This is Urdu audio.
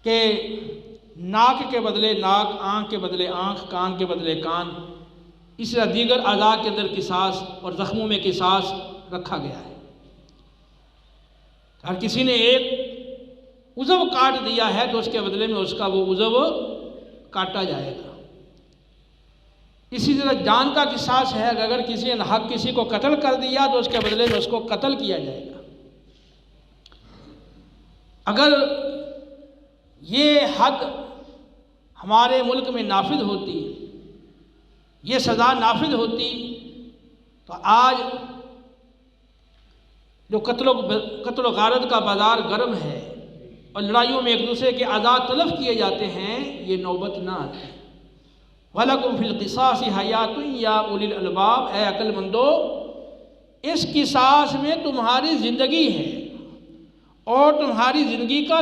کہ ناک کے بدلے ناک، آنکھ کے بدلے آنکھ، کان کے بدلے کان، اس طرح دیگر اعضاء کے اندر قصاص اور زخموں میں قصاص رکھا گیا ہے۔ اگر کسی نے ایک عضو کاٹ دیا ہے تو اس کے بدلے میں اس کا وہ عضو کاٹا جائے گا۔ اسی طرح جان کا قصاص ہے، اگر کسی نے ناحق کسی کو قتل کر دیا تو اس کے بدلے میں اس کو قتل کیا جائے گا۔ اگر یہ حد ہمارے ملک میں نافذ ہوتی، یہ سزا نافذ ہوتی، تو آج جو قتل و غارت کا بازار گرم ہے اور لڑائیوں میں ایک دوسرے کے اعضاء تلف کیے جاتے ہیں، یہ نوبت نہ آتی۔ وَلَكُمْ فِي الْقِصَاصِ حَيَاتٌ يَا أُولِي الْأَلْبَابِ، اے عقل مندو، اس قصاص میں تمہاری زندگی ہے اور تمہاری زندگی کا